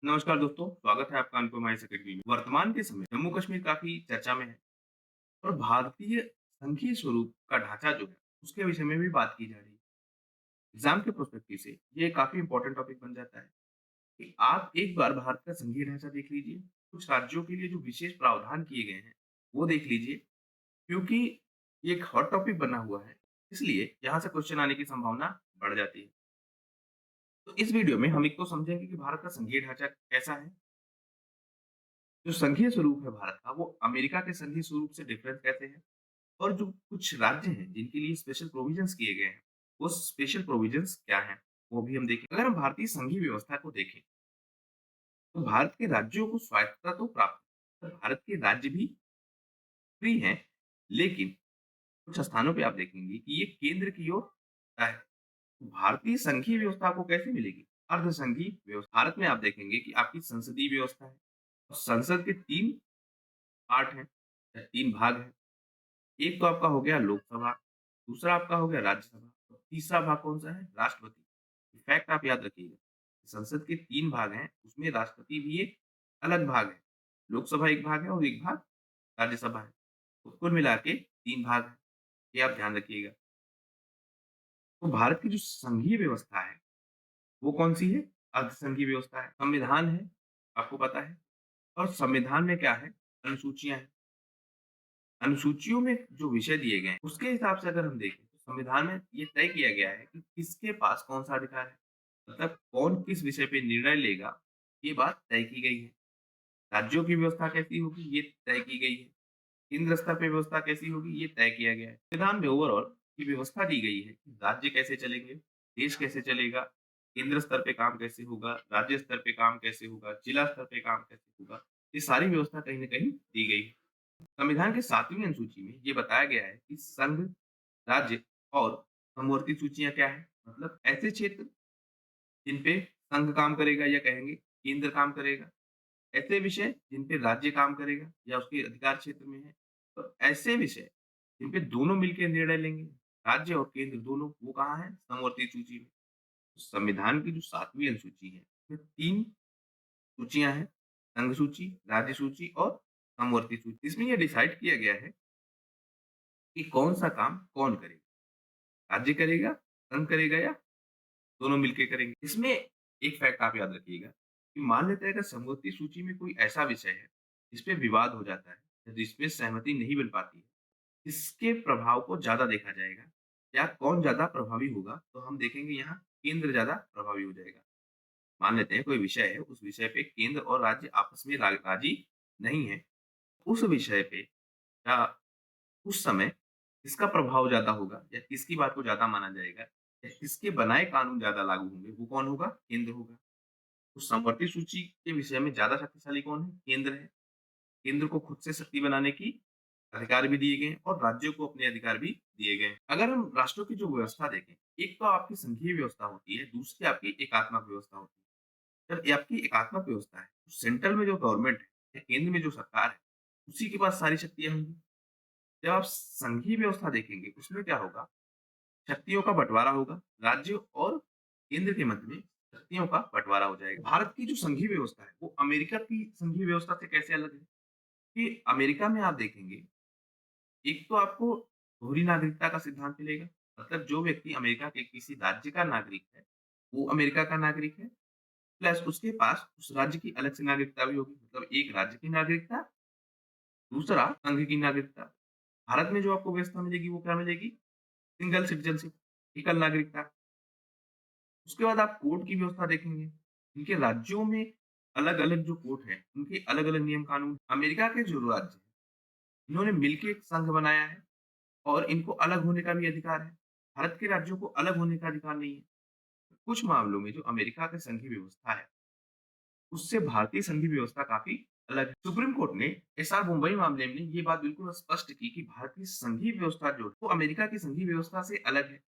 नमस्कार दोस्तों, स्वागत है आपका अनुपम हाई सेकेंडरी में। वर्तमान के समय जम्मू कश्मीर काफी चर्चा में है और भारतीय संघीय स्वरूप का ढांचा जो है, उसके विषय में भी बात की जा रही है। एग्जाम के प्रोस्पेक्टिव से ये काफी इंपॉर्टेंट टॉपिक बन जाता है कि आप एक बार भारत का संघीय ढांचा देख लीजिए, कुछ राज्यों के लिए जो विशेष प्रावधान किए गए हैं, वो देख लीजिए, क्योंकि ये एक हॉट टॉपिक बना हुआ है, इसलिए यहाँ से क्वेश्चन आने की संभावना बढ़ जाती है। तो इस वीडियो में हम एक तो समझेंगे कि भारत का संघीय ढांचा कैसा है, जो संघीय स्वरूप है भारत का, वो अमेरिका के संघीय स्वरूप से डिफरेंट कैसे है? और जो कुछ राज्य हैं, जिनके लिए स्पेशल प्रोविजंस किए गए हैं, वो स्पेशल प्रोविजंस क्या हैं? वो भी हम देखें। अगर हम भारतीय संघीय व्यवस्था को देखें, तो भारत के राज्यों को स्वायत्तता तो प्राप्त है, पर भारत के राज्य भी फ्री हैं, लेकिन कुछ स्थानों पे आप देखेंगे कि ये केंद्र की ओर है। तो भारतीय संघीय व्यवस्था आपको कैसे मिलेगी? अर्ध संघीय व्यवस्था। भारत में आप देखेंगे कि आपकी संसदीय व्यवस्था है और संसद के 3 पार्ट हैं या 3 भाग हैं। एक तो आपका हो गया लोकसभा, दूसरा आपका हो गया राज्यसभा और तीसरा भाग कौन-सा है? राष्ट्रपति। फैक्ट आप याद रखिएगा, संसद के 3 भाग हैं, उसमें राष्ट्रपति भी एक अलग भाग है। लोकसभा एक भाग है और एक भाग राज्यसभा है। तो कुल मिला के 3 भाग हैं, ये आप ध्यान रखिएगा। तो भारत की जो संघीय व्यवस्था है, वो कौन-सी है? अर्धसंघीय व्यवस्था है। संविधान है, आपको पता है और संविधान में क्या है? अनुसूचियाँ हैं। अनुसूचियों में जो विषय दिए गए हैं, उसके हिसाब से अगर हम देखें, तो संविधान में ये तय किया गया है कि किसके पास कौन-सा अधिकार है। मतलब कौन किस विषय पे निर्णय लेगा, ये बात तय की गई है। राज्यों की व्यवस्था कैसी होगी, ये तय की गई है। केंद्र स्तर पे व्यवस्था कैसी होगी, ये तय किया गया है। संविधान में ओवरऑल ये व्यवस्था दी गई है कि राज्य कैसे चलेंगे, देश कैसे चलेगा, केंद्र स्तर पे काम कैसे होगा, राज्य स्तर पे काम कैसे होगा, जिला स्तर पे काम कैसे होगा। ये सारी व्यवस्था कहीं न कहीं दी गई है। संविधान की 7वीं अनुसूची में ये बताया गया है कि संघ, राज्य और समवर्ती सूचियाँ क्या हैं? मतलब ऐसे क्षेत्र जिन पे संघ काम करेगा या कहेंगे केंद्र काम करेगा, ऐसे विषय जिन पे राज्य काम करेगा या उसके अधिकार क्षेत्र में है, और ऐसे विषय जिन पे दोनों मिलके निर्णय लेंगे, राज्य और केंद्र दोनों, वो कहाँ है? समवर्ती सूची में। तो संविधान की जो 7वीं अनुसूची है, उसमें 3 सूचियाँ हैं, संघ सूची, राज्य सूची और समवर्ती सूची। इसमें ये डिसाइड किया गया है कि कौन-सा काम कौन करेगा? राज्य करेगा, संघ करेगा या दोनों मिलके करेंगे? इसमें एक फैक्ट आप याद रखिएगा कि मान लेते हैं अगर समवर्ती सूची में कोई ऐसा विषय है, जिस पे विवाद हो जाता है, या जिसपे सहमति नहीं बन पाती है, इसके प्रभाव को ज़्यादा देखा जाएगा या कौन ज़्यादा प्रभावी होगा, तो हम देखेंगे यहाँ केंद्र ज़्यादा प्रभावी हो जाएगा। मान लेते हैं कोई विषय है, उस विषय पे केंद्र और राज्य आपस में राज़ी नहीं है, उस विषय पे या उस समय किसका प्रभाव ज़्यादा होगा या किसकी बात को ज़्यादा माना जाएगा या किसके बनाए कानून ज़्यादा लागू होंगे, वो कौन होगा? केंद्र होगा। तो समवर्ती सूची के विषय में ज़्यादा शक्तिशाली कौन है? केंद्र है। केंद्र को खुद से शक्ति बनाने की अधिकार भी दिए गए हैं और राज्यों को अपने अधिकार भी दिए गए हैं। अगर हम राष्ट्रों की जो व्यवस्था देखें, एक तो आपकी संघीय व्यवस्था होती है, दूसरी आपकी एकात्मक व्यवस्था होती है। जब ये आपकी एकात्मक व्यवस्था है, तो सेंट्रल में जो गवर्नमेंट है या केंद्र में जो सरकार है, उसी के पास सारी शक्तियाँ होंगी। जब आप संघीय व्यवस्था देखेंगे, उसमें क्या होगा? शक्तियों का बँटवारा होगा, राज्य और केंद्र के मध्य में शक्तियों का बँटवारा हो जाएगा। भारत की जो संघीय व्यवस्था है, वो अमेरिका की संघीय व्यवस्था से कैसे अलग है? कि अमेरिका में आप देखेंगे, एक तो आपको दोहरी नागरिकता का सिद्धांत मिलेगा, मतलब जो व्यक्ति अमेरिका के किसी राज्य का नागरिक है, वो अमेरिका का नागरिक है, प्लस उसके पास उस राज्य की अलग से नागरिकता भी होगी। मतलब एक राज्य की नागरिकता, दूसरा संघ की नागरिकता। भारत में जो आपको व्यवस्था मिलेगी, वो क्या मिलेगी? सिंगल सिटीज़नशिप, एकल नागरिकता। उसके बाद आप कोर्ट की व्यवस्था देखेंगे। इनके राज्यों में अलग-अलग जो कोर्ट हैं, उनके अलग-अलग नियम कानून। अमेरिका के जो राज्य हैं, इन्होंने मिलके एक संघ बनाया है और इनको अलग होने का भी अधिकार है। भारत के राज्यों को अलग होने का अधिकार नहीं है। कुछ मामलों में जो अमेरिका की संघीय व्यवस्था है, उससे भारतीय संघीय व्यवस्था काफ़ी अलग है। सुप्रीम कोर्ट ने एसआर मुंबई मामले में ये बात बिल्कुल स्पष्ट की कि भारतीय संघीय व्यवस्था जो है, वो अमेरिका की संघीय व्यवस्था से अलग है।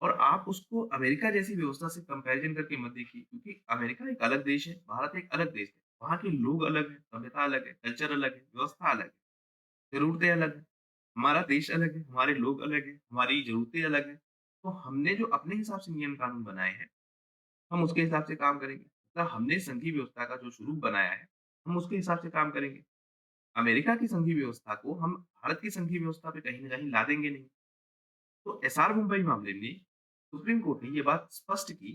और आप उसको अमेरिका जैसी व्यवस्था से कंपैरिज़न करके मत देखिए, क्योंकि अमेरिका एक अलग देश है, भारत एक अलग देश है। वहाँ के लोग अलग हैं, सभ्यता अलग है, कल्चर अलग है, व्यवस्था अलग है, ज़रूरतें अलग हैं। हमारा देश अलग है, हमारे लोग अलग हैं, हमारी ज़रूरतें अलग हैं। तो हमने जो अपने हिसाब से नियम कानून बनाए हैं, हम उसके हिसाब से काम करेंगे। मतलब हमने संघीय व्यवस्था का जो स्वरूप बनाया है, हम उसके हिसाब से काम करेंगे। अमेरिका की संघीय व्यवस्था को हम भारत की संघीय व्यवस्था पे कहीं न कहीं ला देंगे नहीं। तो एसआर मुंबई मामले में सुप्रीम कोर्ट ने ये बात स्पष्ट की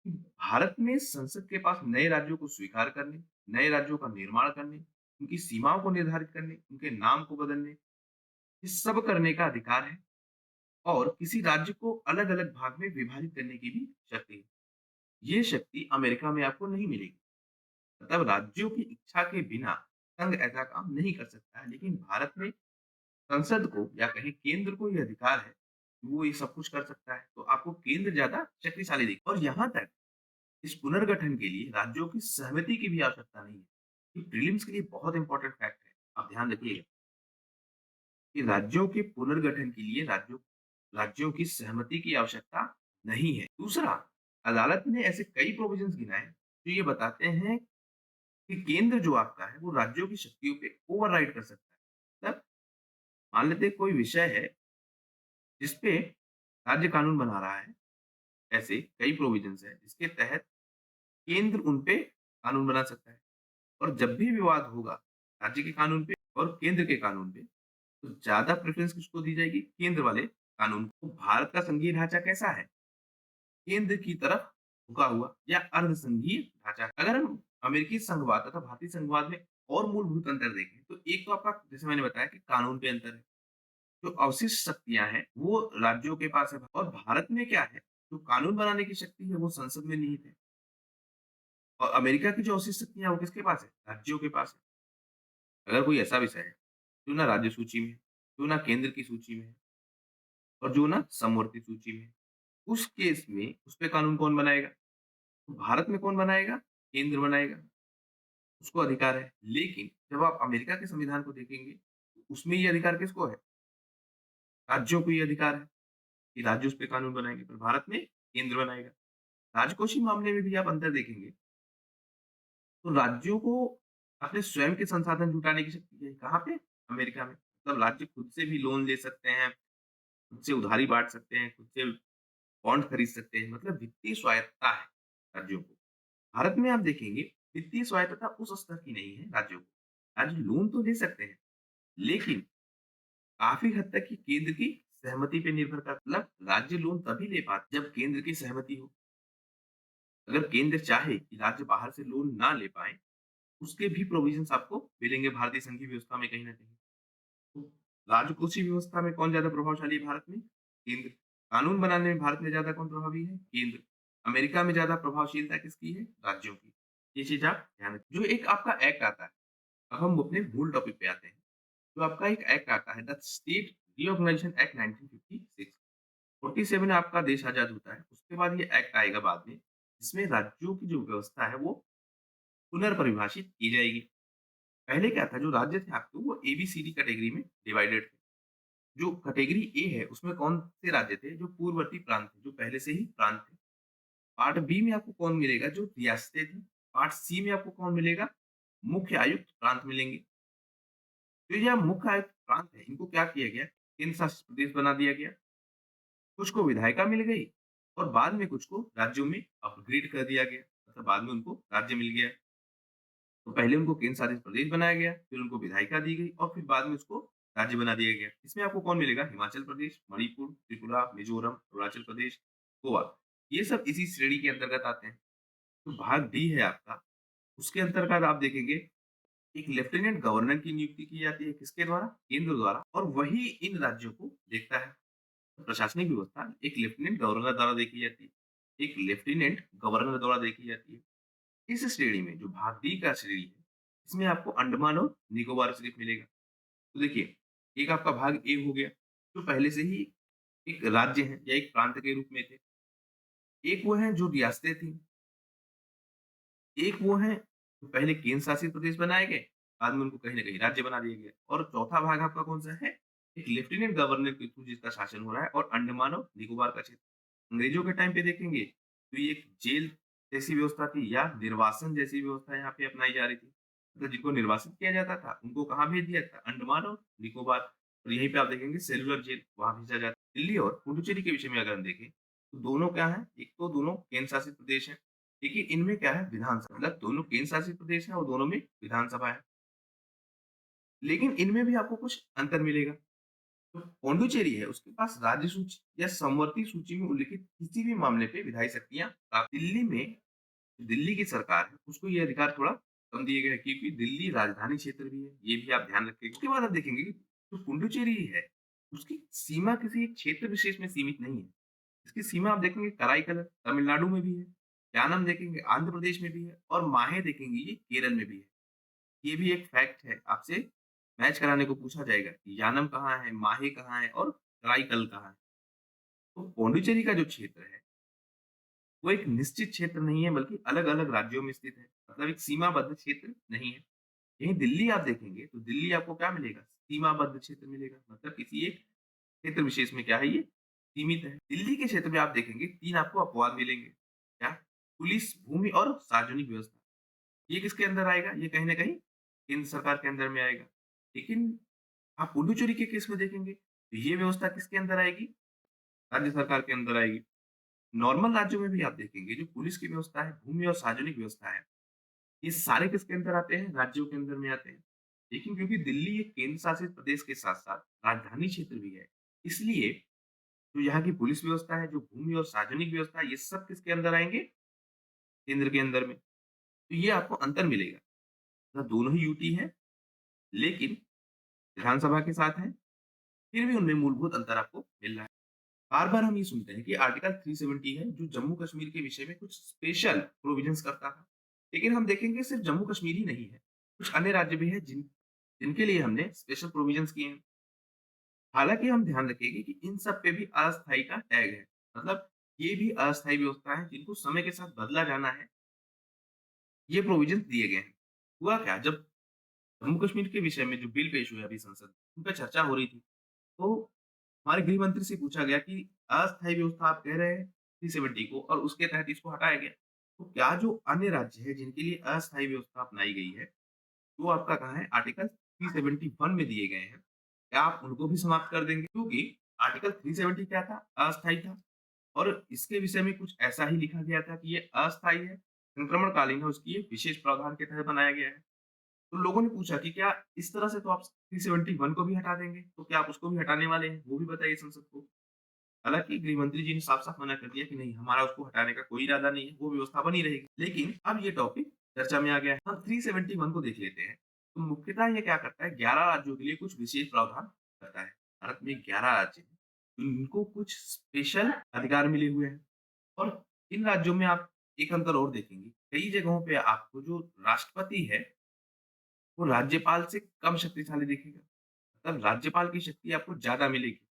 कि भारत में संसद के पास नए राज्यों को स्वीकार करने, नए राज्यों का निर्माण करने, उनकी सीमाओं को निर्धारित करने, उनके नाम को बदलने, ये सब करने का अधिकार है और किसी राज्य को अलग-अलग भाग में विभाजित करने की भी शक्ति है। ये शक्ति अमेरिका में आपको नहीं मिलेगी। मतलब राज्यों की इच्छा के बिना संघ ऐसा काम नहीं कर सकता है, लेकिन भारत में संसद को या कहें केंद्र को ये अधिकार है, कि वो ये सब कुछ कर सकता है। तो आपको केंद्र ज़्यादा शक्तिशाली दिखेगा और यहाँ तक इस पुनर्गठन के लिए राज्यों की सहमति की भी आवश्यकता नहीं है। ये प्रीलिम्स के लिए बहुत इंपॉर्टेंट फैक्ट है। आप ध्यान रखिएगा कि राज्यों के पुनर्गठन के लिए राज्यों राज्यों की सहमति की आवश्यकता नहीं है। दूसरा, अदालत ने ऐसे कई प्रोविजंस गिनाए जो ये बताते हैं कि केंद्र जो आपका है वो राज्यों की शक्तियों पे ओवरराइड कर सकता है। मतलब मान लेते हैं कोई विषय है जिस पे राज्य कानून बना रहा है, ऐसे कई प्रोविजंस हैं जिसके तहत केंद्र उन पे कानून बना सकता है और जब भी विवाद होगा राज्य के कानून पे और केंद्र के कानून पे, तो ज़्यादा प्रेफ़रेंस किसको दी जाएगी? केंद्र वाले कानून को। भारत का संघीय ढांचा कैसा है? केंद्र की तरफ झुका हुआ या अर्ध संघीय ढांचा। अगर हम अमेरिकी संघवाद तथा भारतीय संघवाद में और मूलभूत अंतर देखें, तो एक तो आपका जैसे मैंने बताया कि कानून पे अंतर है। जो अवशिष्ट शक्तियाँ हैं, वो राज्यों के पास है और भारत में क्या है, जो कानून बनाने की शक्ति है, वो संसद में निहित है और अमेरिका की जो अवशिष्ट शक्तियाँ हैं, वो किसके पास है? राज्यों के पास है। अगर कोई ऐसा विषय है, जो ना राज्य सूची में है, जो ना केंद्र की सूची में है और जो ना समवर्ती सूची में है, उस केस में उस पे कानून कौन बनाएगा? तो भारत में कौन बनाएगा? केंद्र बनाएगा, उसको अधिकार है। लेकिन जब आप अमेरिका के संविधान को देखेंगे, तो उसमें ये अधिकार किसको है? राज्यों को ये अधिकार है कि राज्य उस पे कानून बनाएँगे, पर भारत में केंद्र बनाएगा। राजकोषीय मामले में भी आप अंतर देखेंगे, तो राज्यों को अपने स्वयं के संसाधन जुटाने की शक्ति है। कहाँ पे? अमेरिका में। मतलब राज्य खुद से भी लोन ले सकते हैं, खुद से उधारी बाँट सकते हैं, खुद से बॉन्ड खरीद सकते हैं, मतलब वित्तीय स्वायत्तता है राज्यों को। भारत में आप देखेंगे वित्तीय स्वायत्तता उस स्तर की नहीं है राज्यों को। राज्य लोन तो ले सकते हैं, लेकिन काफ़ी हद तक ये केंद्र की सहमति पे निर्भर करता है। मतलब राज्य लोन तभी ले पाते जब केंद्र की सहमति हो। अगर केंद्र चाहे कि राज्य बाहर से लोन ना ले पाएँ, उसके भी प्रोविज़न्स आपको मिलेंगे भारतीय संघीय व्यवस्था में कहीं न कहीं। तो राजकोषीय व्यवस्था में कौन ज़्यादा प्रभावशाली है भारत में? केंद्र। कानून बनाने में भारत में ज़्यादा कौन प्रभावी है? केंद्र। अमेरिका में ज़्यादा प्रभावशीलता किसकी है? राज्यों की। ये चीज़ आप ध्यान रखें। जो एक आपका एक्ट आता है, अब हम अपने मूल टॉपिक पे आते हैं। जो आपका एक एक्ट आता है द स्टेट रिऑर्गनाइजेशन एक्ट 1956। 47 आपका देश आज़ाद होता है, उसके बाद ये एक्ट आएगा बाद में, जिसमें राज्यों की जो व्यवस्था है वो पुनर्परिभाषित की जाएगी। पहले क्या था जो राज्य थे आपके वो ए-बी-सी-डी कैटेगरी में डिवाइडेड थे। जो कैटेगरी ए है उसमें कौन से राज्य थे जो पूर्ववर्ती प्रांत थे, जो पहले से ही प्रांत थे। पार्ट बी में आपको कौन मिलेगा जो रियासतें थी। पार्ट सी में आपको कौन मिलेगा? मुख्य आयुक्त प्रांत मिलेंगे। तो ये मुख्य आयुक्त प्रांत है इनको क्या किया गया? केंद्र शासित प्रदेश बना दिया गया। कुछ को विधायिका मिल गई और बाद में कुछ को राज्यों में अपग्रेड कर दिया गया। मतलब बाद में उनको राज्य मिल गया। तो पहले उनको केंद्र शासित प्रदेश बनाया गया, फिर उनको विधायिका दी गई और फिर बाद में उसको राज्य बना दिया गया। इसमें आपको कौन मिलेगा? हिमाचल प्रदेश, मणिपुर, त्रिपुरा, मिज़ोरम, अरुणाचल प्रदेश, गोवा। ये सब इसी श्रेणी के अंतर्गत आते हैं। तो भाग डी है आपका, उसके अंतर्गत आप देखेंगे एक लेफ्टिनेंट गवर्नर की नियुक्ति की जाती है, किसके द्वारा? केंद्र द्वारा और वही इन राज्यों को देखता है। तो प्रशासनिक व्यवस्था एक लेफ्टिनेंट गवर्नर द्वारा देखी जाती है। एक लेफ्टिनेंट गवर्नर द्वारा देखी जाती है। इस श्रेणी में जो भाग डी का श्रेणी है, इसमें आपको अंडमान और निकोबार सिर्फ मिलेगा। तो देखिए, एक आपका भाग ए हो गया, जो पहले से ही एक राज्य है या एक प्रांत के रूप में थे। एक वो हैं जो रियासतें थी, एक वो हैं जो पहले केंद्र शासित प्रदेश बनाए गए, बाद में उनको कहीं न कहीं राज्य बना दिया गया और चौथा भाग आपका कौन-सा है? एक लेफ्टिनेंट गवर्नर के थ्रू जिसका शासन हो रहा है और अंडमान और निकोबार का क्षेत्र। अंग्रेजों के टाइम पे देखेंगे, तो ये एक जेल जैसी व्यवस्था थी या निर्वासन जैसी व्यवस्था यहाँ पे अपनाई जा रही थी। मतलब जिनको निर्वासित किया जाता था, उनको कहाँ भेज दिया था? अंडमान और निकोबार और यहीं पे आप देखेंगे सेलुलर जेल, वहाँ भेजा जाता है। दिल्ली और पुडुचेरी के विषय में अगर हम देखें, तो दोनों क्या हैं? एक तो दोनों केंद्र शासित प्रदेश हैं, देखिए इनमें क्या है विधानसभा मतलब दोनों केंद्र शासित प्रदेश है और दोनों में विधानसभा है। लेकिन इनमें भी आपको कुछ अंतर मिलेगा। जो पौंडुचेरी है उसके पास राज्य सूची या समवर्ती सूची में उल्लिखित किसी भी मामले पे विधायी शक्तियाँ प्राप्त दिल्ली में दिल्ली की सरकार है, उसको ये अधिकार थोड़ा कम दिए गए हैं क्योंकि दिल्ली राजधानी क्षेत्र भी है, ये भी आप ध्यान रखिएगा। उसके बाद आप देखेंगे कि जो पुडुचेरी है, उसकी सीमा किसी एक क्षेत्र विशेष में सीमित नहीं है। इसकी सीमा आप देखेंगे कराईकल तमिलनाडु में भी है, यानम देखेंगे आंध्र प्रदेश में भी है और माहे देखेंगे ये केरल में भी है। ये भी एक फैक्ट है, आपसे मैच कराने को पूछा जाएगा कि यानम कहाँ है, माहे कहाँ है और कराईकल कहाँ है। तो पौंडुचेरी का जो क्षेत्र है वो एक निश्चित क्षेत्र नहीं है बल्कि अलग-अलग राज्यों में स्थित है। मतलब एक सीमाबद्ध क्षेत्र नहीं है। यहीं दिल्ली आप देखेंगे तो दिल्ली आपको क्या मिलेगा? सीमाबद्ध क्षेत्र मिलेगा। मतलब किसी एक क्षेत्र विशेष में क्या है ये सीमित है। दिल्ली के क्षेत्र में आप देखेंगे 3 आपको अपवाद मिलेंगे। क्या? पुलिस, भूमि और सार्वजनिक व्यवस्था। ये किसके अंदर आएगा? ये कहीं न कहीं केंद्र सरकार के अंदर में आएगा। लेकिन आप पुडुचेरी के केस में देखेंगे तो ये व्यवस्था किसके अंदर आएगी? राज्य सरकार के अंदर आएगी। नॉर्मल राज्यों में भी आप देखेंगे जो पुलिस की व्यवस्था है, भूमि और सार्वजनिक व्यवस्था है, ये सारे किसके अंदर आते हैं? राज्यों के अंदर में आते हैं। लेकिन क्योंकि दिल्ली एक केंद्र शासित प्रदेश के साथ-साथ राजधानी क्षेत्र भी है, इसलिए जो यहाँ की पुलिस व्यवस्था है, जो भूमि और सार्वजनिक व्यवस्था है, ये सब किसके अंदर आएँगे? केंद्र के अंदर में। तो ये आपको अंतर मिलेगा। मतलब दोनों ही यूटी है, लेकिन विधानसभा के साथ है, फिर भी उनमें मूलभूत अंतर आपको मिल रहा है। बार-बार हम ये सुनते हैं कि आर्टिकल 370 है जो जम्मू-कश्मीर के विषय में कुछ स्पेशल प्रोविजंस करता था। लेकिन हम देखेंगे सिर्फ जम्मू-कश्मीर ही नहीं है, कुछ अन्य राज्य भी हैं जिनके लिए हमने स्पेशल प्रोविजंस किए हैं। हालाँकि हम ध्यान रखेंगे कि इन सब पे भी अस्थायी का टैग है। मतलब ये भी अस्थायी व्यवस्था है जिनको समय के साथ बदला जाना है, ये प्रोविजंस दिए गए हैं। हुआ क्या जब जम्मू-कश्मीर के विषय में जो बिल पेश हुए अभी संसद में, उन पे चर्चा हो रही थी, तो हमारे गृह मंत्री से पूछा गया कि अस्थायी व्यवस्था आप कह रहे हैं 370 को और उसके तहत इसको हटाया गया। तो क्या जो अन्य राज्य हैं जिनके लिए अस्थायी व्यवस्था अपनाई गई है, वो आपका कहाँ है आर्टिकल 371 में दिए गए हैं। क्या आप उनको भी समाप्त कर देंगे? क्योंकि आर्टिकल 370 क्या था? अस्थायी था और इसके विषय में कुछ ऐसा ही लिखा गया था कि ये अस्थायी है, संक्रमणकालीन है, उसकी एक विशेष प्रावधान के तहत बनाया गया है। तो लोगों ने पूछा कि क्या इस तरह से तो आप 371 को भी हटा देंगे? तो क्या आप उसको भी हटाने वाले हैं? वो भी बताइए संसद को। हालाँकि गृह मंत्री जी ने साफ-साफ मना कर दिया कि नहीं हमारा उसको हटाने का कोई इरादा नहीं है, वो व्यवस्था बनी रहेगी। लेकिन अब ये टॉपिक चर्चा में आ गया है। हम 371 को देख लेते हैं। तो मुख्यतः ये क्या करता है 11 राज्यों के लिए कुछ विशेष प्रावधान करता है। भारत में 11 राज्य हैं, तो इनको कुछ स्पेशल अधिकार मिले हुए हैं और इन राज्यों में आप एक अंतर और देखेंगे। कई जगहों पे आपको जो राष्ट्रपति है, वो राज्यपाल से कम शक्तिशाली दिखेगा। मतलब राज्यपाल की शक्ति आपको ज़्यादा मिलेगी।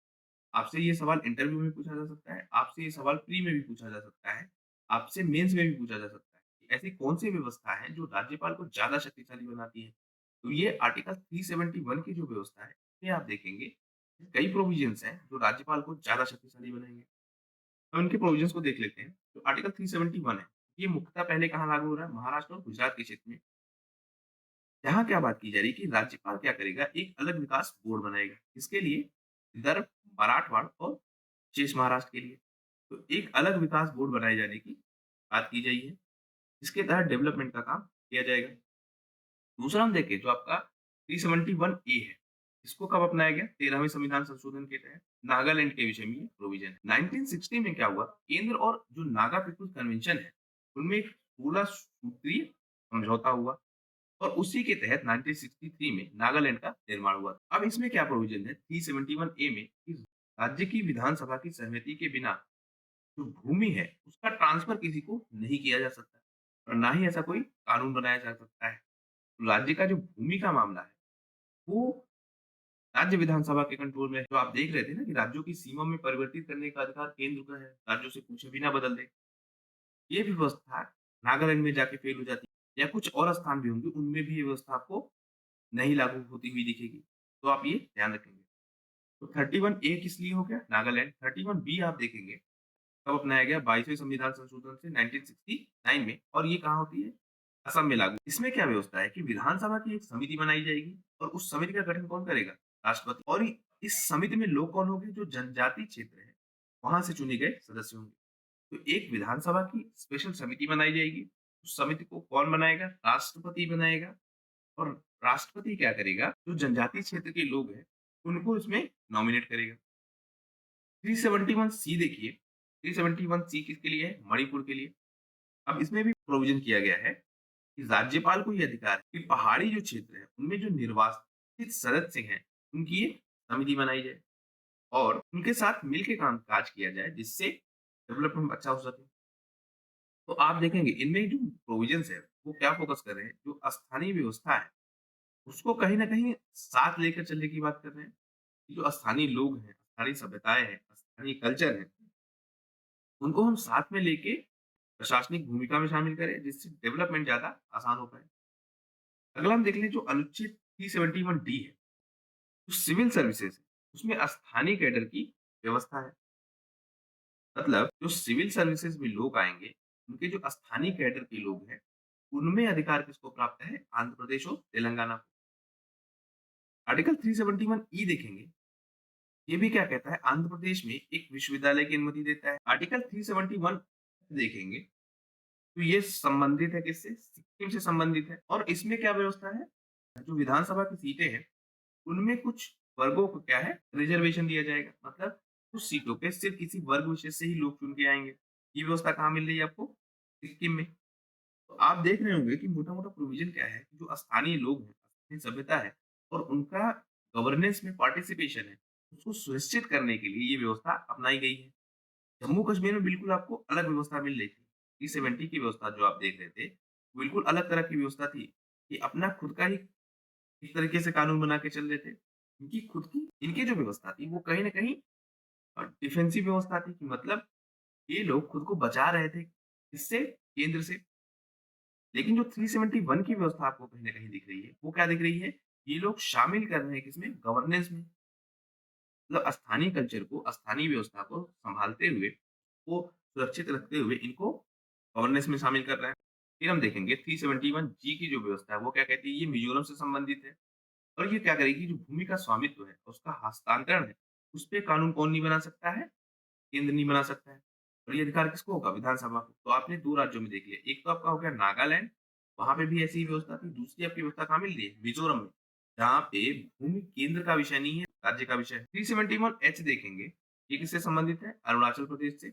आपसे ये सवाल इंटरव्यू में पूछा जा सकता है, आपसे ये सवाल प्री में भी पूछा जा सकता है, आपसे मेंस में भी पूछा जा सकता है। कि ऐसी कौन-सी व्यवस्था है जो राज्यपाल को ज़्यादा शक्तिशाली बनाती है? तो ये आर्टिकल 371 की जो व्यवस्था है, ये आप देखेंगे, कई प्रोविजंस हैं जो राज्यपाल को ज़्यादा शक्तिशाली बनाएँगे। तो इनके प्रोविजंस को देख लेते हैं। जो आर्टिकल 371 है, ये मुख्यतः पहले कहाँ लागू हो रहा है? महाराष्ट्र और गुजरात के क्षेत्र में। यहाँ क्या बात की जा रही है कि राज्यपाल क्या करेगा, एक अलग विकास बोर्ड बनाएगा। किसके लिए? विदर्भ, मराठवाड़ और शेष महाराष्ट्र के लिए। तो एक अलग विकास बोर्ड बनाए जाने की बात की गई है। इसके तहत डेवलपमेंट का काम किया जाएगा। दूसरा हम देखें जो आपका 371 ए है, इसको कब अपनाया गया? 13वें संविधान संशोधन के तहत नागालैंड के विषय में ये प्रोविजन है। 1960 में क्या हुआ? केंद्र और जो नागा पीपुल्स कन्वेंशन है, उनमें एक 16 सूत्रीय समझौता हुआ। और उसी के तहत 1963 में नागालैंड का निर्माण हुआ। अब इसमें क्या प्रोविज़न है 371 ए में कि राज्य की विधानसभा की सहमति के बिना जो भूमि है, उसका ट्रांसफर किसी को नहीं किया जा सकता और ना ही ऐसा कोई कानून बनाया जा सकता है। तो राज्य का जो भूमि का मामला है, वो राज्य विधानसभा के कंट्रोल में है। जो आप देख रहे थे ना कि राज्यों की सीमा में परिवर्तित करने का अधिकार केंद्र का है, राज्यों से पूछे बिना बदल दे। ये भी व्यवस्था नागालैंड में जाके फेल हो जाती है या कुछ और स्थान भी होंगे, उनमें भी ये व्यवस्था आपको नहीं लागू होती हुई दिखेगी। तो आप ये ध्यान रखेंगे। तो 31 ए किस लिए हो गया? नागालैंड। 31 बी आप देखेंगे कब अपनाया गया? 22वें संविधान संशोधन से 1969 में और ये कहाँ होती है? असम में लागू। इसमें क्या व्यवस्था है कि विधानसभा की एक समिति बनाई जाएगी और उस समिति का गठन कौन करेगा? राष्ट्रपति और इस समिति में लोग कौन होंगे? जो जनजातीय क्षेत्र है, वहाँ से चुने गए सदस्य होंगे। तो एक विधानसभा की स्पेशल समिति बनाई जाएगी। उस समिति को कौन बनाएगा? राष्ट्रपति बनाएगा। और राष्ट्रपति क्या करेगा? जो जनजातीय क्षेत्र के लोग हैं, उनको इसमें नॉमिनेट करेगा। 371 सी देखिए, 371 सी किसके लिए है? मणिपुर के लिए। अब इसमें भी प्रोविज़न किया गया है कि राज्यपाल को ये अधिकार है कि पहाड़ी जो क्षेत्र है, उनमें जो निर्वासित सदस्य हैं, उनकी एक समिति बनाई जाए और उनके साथ मिल के काम-काज किया जाए, जिससे डेवलपमेंट अच्छा हो सके। तो आप देखेंगे इनमें जो प्रोविज़न्स है, वो क्या फ़ोकस कर रहे हैं? जो स्थानीय व्यवस्था है, उसको कहीं न कहीं साथ लेकर चलने की बात कर रहे हैं। जो स्थानीय लोग हैं, स्थानीय सभ्यताएँ हैं, स्थानीय कल्चर है, उनको हम साथ में लेके प्रशासनिक भूमिका में शामिल करें, जिससे डेवलपमेंट ज़्यादा आसान हो पाए। अगला हम देख लें जो अनुच्छेद 371 डी है, जो सिविल सर्विसेज़ है, उसमें स्थानीय कैडर की व्यवस्था है। मतलब जो सिविल सर्विसेज़ में लोग आएँगे, उनके जो स्थानीय कैडर के लोग हैं, उनमें अधिकार किसको प्राप्त है? आंध्र प्रदेश और तेलंगाना को। आर्टिकल 371 ई देखेंगे, ये भी क्या कहता है? आंध्र प्रदेश में एक विश्वविद्यालय की अनुमति देता है। आर्टिकल 371 देखेंगे, तो ये संबंधित है किससे? सिक्किम से संबंधित है और इसमें क्या व्यवस्था है? जो विधानसभा की सीटें हैं, उनमें कुछ वर्गों को क्या है? रिज़र्वेशन दिया जाएगा। मतलब कुछ सीटों पे सिर्फ़ किसी वर्ग विशेष से ही लोग चुन के आएँगे। ये व्यवस्था कहाँ मिल रही है आपको? सिक्किम में। तो आप देख रहे होंगे कि मोटा-मोटा प्रोविज़न क्या है? जो स्थानीय लोग हैं, स्थानीय सभ्यता है और उनका गवर्नेंस में पार्टिसिपेशन है, उसको सुनिश्चित करने के लिए ये व्यवस्था अपनाई गई है। जम्मू कश्मीर में बिल्कुल आपको अलग व्यवस्था मिल रही थी। ई-70 की व्यवस्था जो आप देख रहे थे, बिल्कुल अलग तरह की व्यवस्था थी, कि अपना खुद का ही एक तरीके से कानून बना के चल रहे थे। इनकी खुद की इनकी जो व्यवस्था थी, वो कहीं न कहीं डिफेंसिव व्यवस्था थी कि मतलब ये लोग खुद को बचा रहे थे, किससे? केंद्र से। लेकिन जो 371 की व्यवस्था आपको कहीं न कहीं दिख रही है, वो क्या दिख रही है? ये लोग शामिल कर रहे हैं किसमें? गवर्नेंस में। मतलब स्थानीय कल्चर को, स्थानीय व्यवस्था को सँभालते हुए, को सुरक्षित रखते हुए इनको गवर्नेंस में शामिल कर रहा है। फिर हम देखेंगे 371 जी की जो व्यवस्था है, वो क्या कहती है? ये मिज़ोरम से संबंधित है और ये क्या करेगी? जो भूमि का स्वामित्व है, उसका हस्तांतरण है, उसपे कानून कौन नहीं बना सकता है? केंद्र नहीं बना सकता है। और ये अधिकार किसको होगा? विधानसभा को। तो आपने 2 राज्यों में देख लिया, एक तो आपका हो गया नागालैंड, वहाँ पे भी ऐसी ही व्यवस्था थी, दूसरी आपकी व्यवस्था कहाँ मिल रही है? मिज़ोरम में, जहाँ पे भूमि केंद्र का विषय नहीं है, राज्य का विषय है। 371 एच देखेंगे, ये किससे संबंधित है? अरुणाचल प्रदेश से।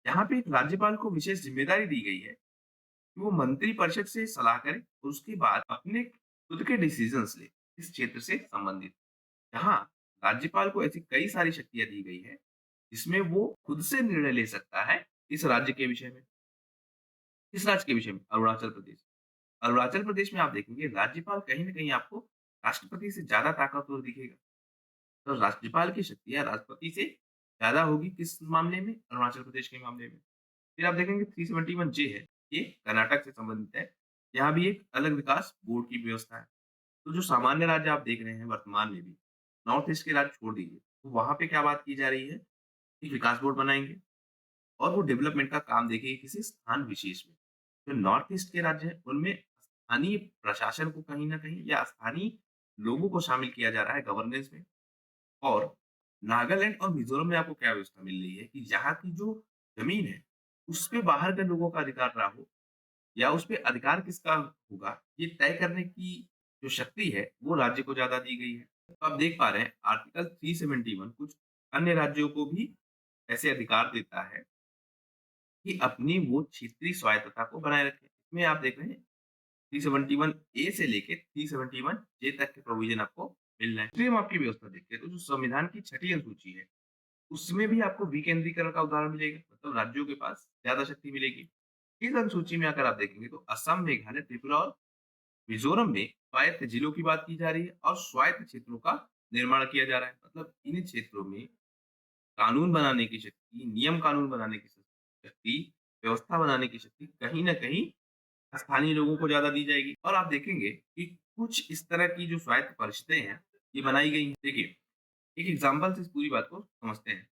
यहाँ पे एक राज्यपाल को विशेष ज़िम्मेदारी दी गई है कि वो मंत्रिपरिषद से सलाह करे और उसके बाद अपने खुद के डिसीज़न्स ले, इस क्षेत्र से संबंधित। यहाँ राज्यपाल को ऐसी कई सारी शक्तियाँ दी गई है, जिसमें वो खुद से निर्णय ले सकता है इस राज्य के विषय में। किस राज्य के विषय में? अरुणाचल प्रदेश। अरुणाचल प्रदेश में आप देखेंगे राज्यपाल कहीं न कहीं आपको राष्ट्रपति से ज़्यादा ताकतवर दिखेगा। तो राज्यपाल की शक्तियाँ राष्ट्रपति से ज़्यादा होगी किस मामले में? अरुणाचल प्रदेश के मामले में। फिर आप देखेंगे 371 जे है, ये कर्नाटक से संबंधित है। यहाँ भी एक अलग विकास बोर्ड की व्यवस्था है। तो जो सामान्य राज्य आप देख रहे हैं वर्तमान में भी, नॉर्थ ईस्ट के राज्य छोड़ दीजिए, तो वहाँ पे क्या बात की जा रही है? एक विकास बोर्ड बनाएँगे और वो डेवलपमेंट का काम देखेंगे किसी स्थान विशेष में। जो नॉर्थ ईस्ट के राज्य हैं, उनमें स्थानीय प्रशासन को कहीं न कहीं या स्थानीय लोगों को शामिल किया जा रहा है गवर्नेंस में। और नागालैंड और मिज़ोरम में आपको क्या व्यवस्था मिल रही है कि यहाँ की जो ज़मीन है, उस पे बाहर के लोगों का अधिकार ना हो या उस पे अधिकार किसका होगा, ये तय करने की जो शक्ति है, वो राज्य को ज़्यादा दी गई है। तो आप देख पा रहे हैं आर्टिकल 371 कुछ अन्य राज्यों को भी ऐसे अधिकार देता है कि अपनी वो क्षेत्रीय स्वायत्तता को बनाए रखें। इसमें आप देख रहे हैं 371 ए से लेके 371 जे तक के प्रोविज़न आपको मिल रहे हैं। फिर हम आपकी व्यवस्था देखते हैं, तो जो संविधान की छठी अनुसूची है, उसमें भी आपको विकेंद्रीकरण का उदाहरण मिलेगा, मतलब राज्यों के पास ज़्यादा शक्ति मिलेगी। इस अनुसूची में अगर आप देखेंगे तो असम, मेघालय, त्रिपुरा और मिज़ोरम में स्वायत्त जिलों की बात की जा रही है और स्वायत्त क्षेत्रों का निर्माण किया जा रहा है। मतलब इन क्षेत्रों में कानून बनाने की शक्ति, नियम कानून बनाने की शक्ति, व्यवस्था बनाने की शक्ति कहीं न कहीं स्थानीय लोगों को ज़्यादा दी जाएगी। और आप देखेंगे कि कुछ इस तरह की जो स्वायत्त परिषदें हैं, ये बनाई गई हैं। देखिए, एक एग्ज़ाम्पल से इस पूरी बात को समझते हैं।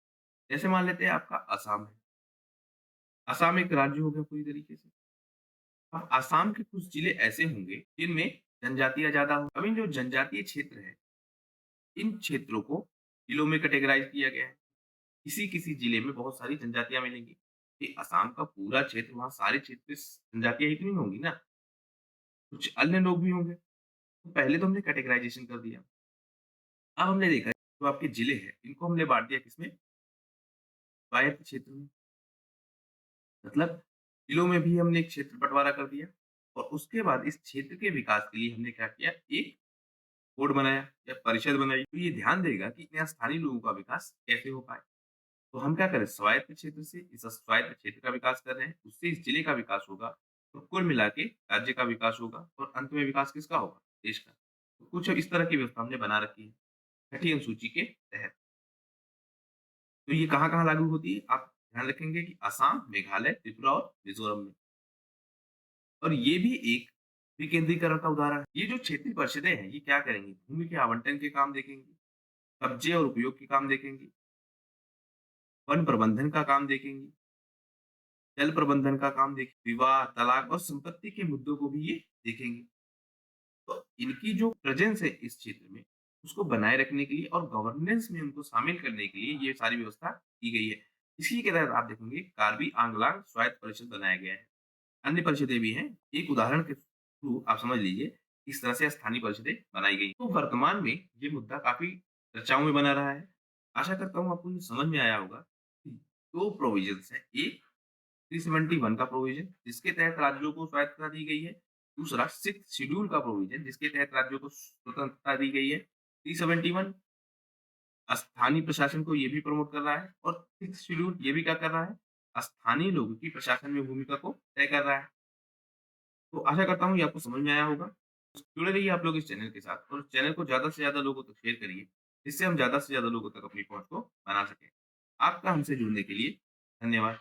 जैसे मान लेते हैं आपका असम है। असम एक राज्य हो गया पूरी तरीके से। अब असम के कुछ जिले ऐसे होंगे जिनमें जनजातियाँ ज़्यादा हो। अब इन जो जनजातीय क्षेत्र हैं, इन क्षेत्रों को जिलों में कैटेगराइज़ किया गया है। किसी-किसी जिले में बहुत सारी जनजातियाँ मिलेंगी। ये असम का पूरा क्षेत्र, वहाँ सारे क्षेत्र में जनजातियाँ ही तो नहीं होंगी ना, कुछ अन्य लोग भी होंगे। तो पहले तो हमने कैटेगराइज़ेशन कर दिया। अब हमने देखा जो आपके जिले हैं, इनको हमने बाँट दिया किसमें? स्वायत्त क्षेत्र में। मतलब जिलों में भी हमने एक क्षेत्र बँटवारा कर दिया और उसके बाद इस क्षेत्र के विकास के लिए हमने क्या किया, एक बोर्ड बनाया या परिषद बनाई। तो ये ध्यान देगा कि यहाँ स्थानीय लोगों का विकास कैसे हो पाए। तो हम क्या करें, स्वायत्त क्षेत्र से इस स्वायत्त क्षेत्र का विकास कर रहे हैं, उससे इस जिले का विकास होगा, तो कुल मिला के राज्य का विकास होगा और अंत में विकास किसका होगा? देश का। तो कुछ इस तरह की व्यवस्था हमने बना रखी है, छठी अनुसूची के तहत। तो ये कहाँ-कहाँ लागू होती है? आप ध्यान रखेंगे कि असम, मेघालय, त्रिपुरा और मिज़ोरम में। और ये भी एक विकेंद्रीकरण का उदाहरण है। ये जो क्षेत्रीय परिषदें हैं, ये क्या करेंगी? भूमि के आवंटन के काम देखेंगी, कब्जे और उपयोग के काम देखेंगी, वन प्रबंधन का काम देखेंगी, जल प्रबंधन का काम देखेंगी, विवाह, तलाक और संपत्ति के मुद्दों को भी ये देखेंगी। तो इनकी जो प्रेजेंस है इस क्षेत्र में, उसको बनाए रखने के लिए और गवर्नेंस में उनको शामिल करने के लिए ये सारी व्यवस्था की गई है। इसी के तहत आप देखेंगे कार्बी आंगलांग स्वायत्त परिषद बनाया गया है। अन्य परिषदें भी हैं। एक उदाहरण के थ्रू आप समझ लीजिए, किस तरह से स्थानीय परिषदें बनाई गई। तो वर्तमान में ये मुद्दा काफ़ी चर्चाओं में बना रहा है। आशा करता हूँ आपको ये समझ में आया होगा कि 2 प्रोविजन्स हैं। एक 371 का प्रोविज़न जिसके तहत राज्यों को स्वायत्तता दी गई है। दूसरा 6th शेड्यूल का प्रोविज़न जिसके तहत राज्यों को स्वतंत्रता दी गई है। 371 स्थानीय प्रशासन को ये भी प्रमोट कर रहा है और 6th शेड्यूल ये भी क्या कर रहा है? स्थानीय लोगों की प्रशासन में भूमिका को तय कर रहा है। तो आशा करता हूँ ये आपको समझ में आया होगा। जुड़े रहिए आप लोग इस चैनल के साथ और चैनल को ज़्यादा से ज़्यादा लोगों तक शेयर करिए, जिससे हम ज़्यादा से ज़्यादा लोगों तक अपनी पहुँच को बना सकें। आपका हमसे जुड़ने के लिए धन्यवाद।